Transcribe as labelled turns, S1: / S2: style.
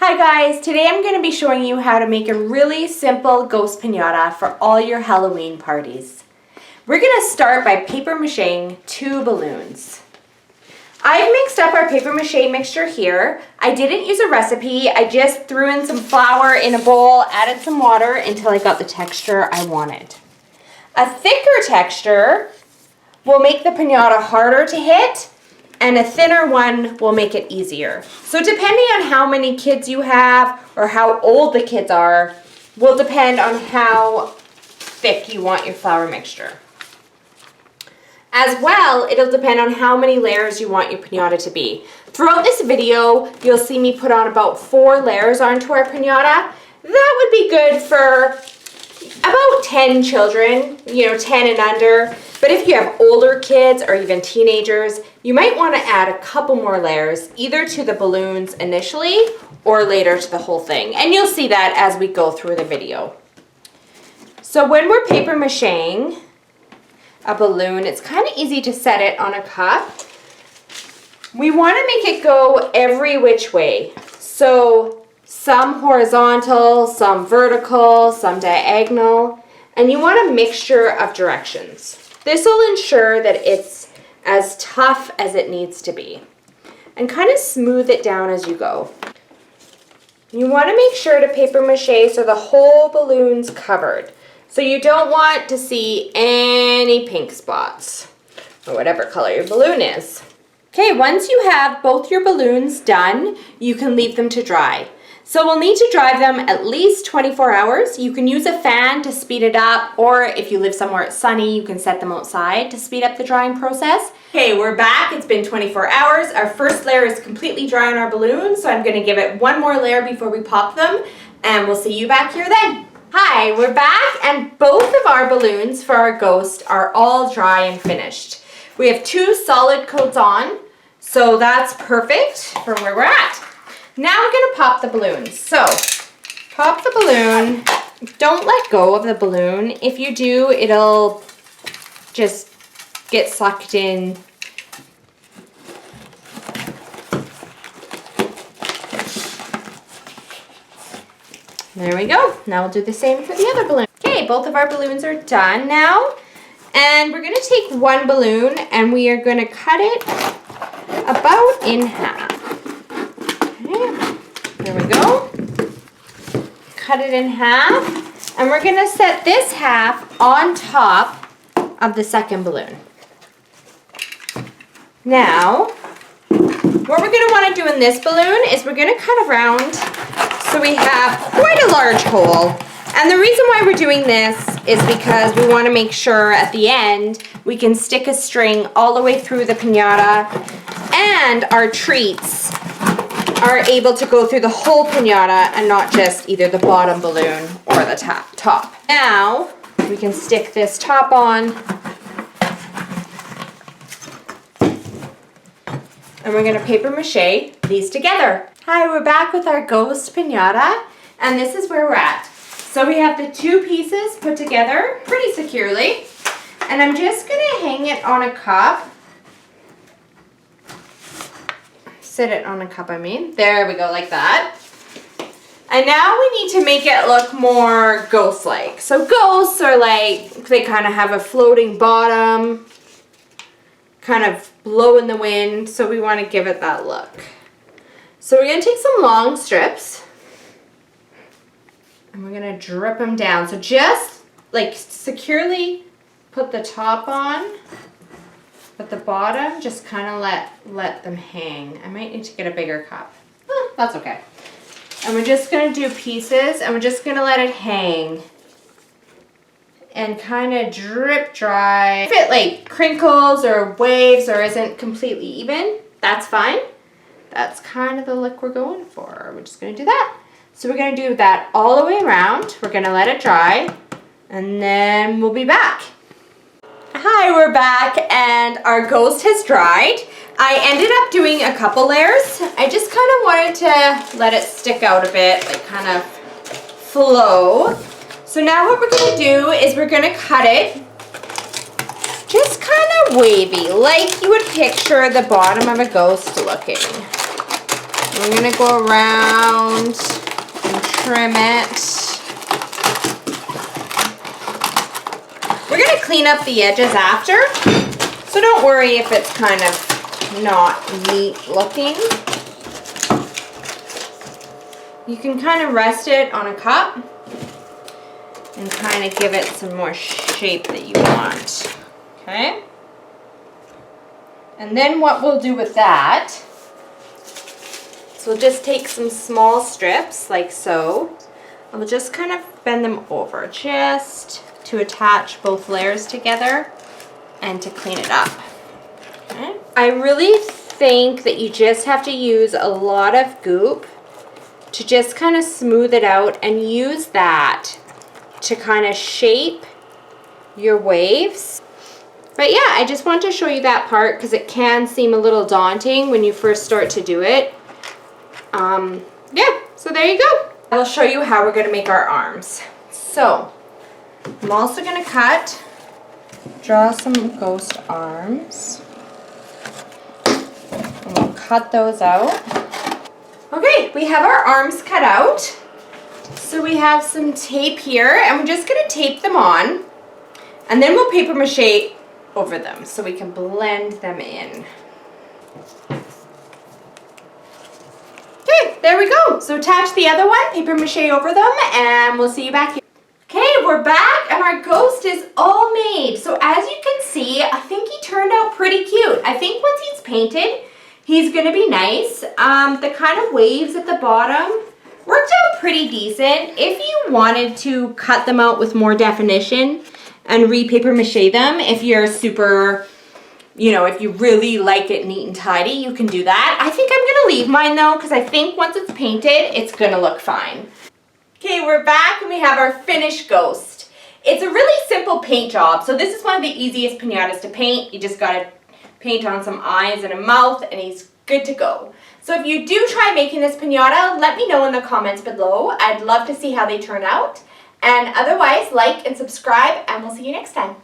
S1: Hi guys, today I'm going to be showing you how to make a really simple ghost pinata for all your Halloween parties. We're going to start by paper macheing 2 balloons. I've mixed up our paper mache mixture here. I didn't use a recipe, I just threw in some flour in a bowl, added some water until I got the texture I wanted. A thicker texture will make the pinata harder to hit, and a thinner one will make it easier. So depending on how many kids you have or how old the kids are will depend on how thick you want your flour mixture. As well, it'll depend on how many layers you want your pinata to be. Throughout this video, you'll see me put on about 4 layers onto our pinata. That would be good for about 10 children, 10 and under. But if you have older kids or even teenagers, you might want to add a couple more layers, either to the balloons initially or later to the whole thing. And you'll see that as we go through the video. So when we're paper macheing a balloon, it's kind of easy to set it on a cup. We want to make it go every which way. So some horizontal, some vertical, some diagonal, and you want a mixture of directions. This will ensure that it's as tough as it needs to be. And kind of smooth it down as you go. You want to make sure to paper mache so the whole balloon's covered. So you don't want to see any pink spots, or whatever color your balloon is. Okay, once you have both your balloons done, you can leave them to dry. So we'll need to dry them at least 24 hours. You can use a fan to speed it up, or if you live somewhere it's sunny, you can set them outside to speed up the drying process. Okay, we're back. It's been 24 hours. Our first layer is completely dry on our balloon, so I'm going to give it one more layer before we pop them, and we'll see you back here then. Hi, we're back, and both of our balloons for our ghost are all dry and finished. We have 2 solid coats on, so that's perfect for where we're at. Now we're going to pop the balloons. So, pop the balloon. Don't let go of the balloon. If you do, it'll just get sucked in. There we go. Now we'll do the same for the other balloon. Okay, both of our balloons are done now. And we're going to take one balloon and we are going to cut it about in half. There we go. Cut it in half, and we're going to set this half on top of the second balloon. Now, what we're going to want to do in this balloon is we're going to cut around so we have quite a large hole. And the reason why we're doing this is because we want to make sure at the end we can stick a string all the way through the pinata, and our treats are able to go through the whole pinata and not just either the bottom balloon or the top. Now we can stick this top on, and we're going to paper mache these together. Hi, we're back with our ghost pinata, and this is where we're at. So we have the 2 pieces put together pretty securely, and I'm just going to hang it on a cup. Sit it on a cup, There we go, like that. And now we need to make it look more ghost-like. So ghosts are like, they kind of have a floating bottom, kind of blow in the wind, so we want to give it that look. So we're going to take some long strips, and we're going to drip them down. So just like securely put the top on, but the bottom, just kind of let them hang. I might need to get a bigger cup. That's okay. And we're just going to do pieces, and we're just going to let it hang and kind of drip dry. If it like crinkles or waves or isn't completely even, that's fine. That's kind of the look we're going for. We're just going to do that. So we're going to do that all the way around. We're going to let it dry, and then we'll be back. Hi, we're back, and our ghost has dried. I ended up doing a couple layers. I just kind of wanted to let it stick out a bit, like kind of flow. So now what we're going to do is we're going to cut it just kind of wavy, like you would picture the bottom of a ghost looking. We're gonna go around and trim it. We're gonna clean up the edges after, so don't worry if it's kind of not neat looking. You can kind of rest it on a cup and kind of give it some more shape that you want, okay? And then what we'll do with that, so we'll just take some small strips like so, and we'll just kind of bend them over just to attach both layers together and to clean it up. Okay. I really think that you just have to use a lot of goop to just kind of smooth it out and use that to kind of shape your waves. But yeah, I just want to show you that part because it can seem a little daunting when you first start to do it. Yeah, so there you go. I'll show you how we're going to make our arms. So I'm also going to draw some ghost arms. And we'll cut those out. Okay, we have our arms cut out. So we have some tape here, and we're just going to tape them on. And then we'll paper mache over them so we can blend them in. Okay, there we go. So attach the other one, paper mache over them, and we'll see you back here. Okay, we're back and our ghost is all made. So as you can see, I think he turned out pretty cute. I think once he's painted, he's gonna be nice. The kind of waves at the bottom worked out pretty decent. If you wanted to cut them out with more definition and re-paper mache them, if you're super, you know, if you really like it neat and tidy, you can do that. I think I'm gonna leave mine though, because I think once it's painted, it's gonna look fine. Okay, we're back and we have our finished ghost. It's a really simple paint job. So this is one of the easiest pinatas to paint. You just gotta paint on some eyes and a mouth and he's good to go. So if you do try making this pinata, let me know in the comments below. I'd love to see how they turn out. And otherwise, like and subscribe and we'll see you next time.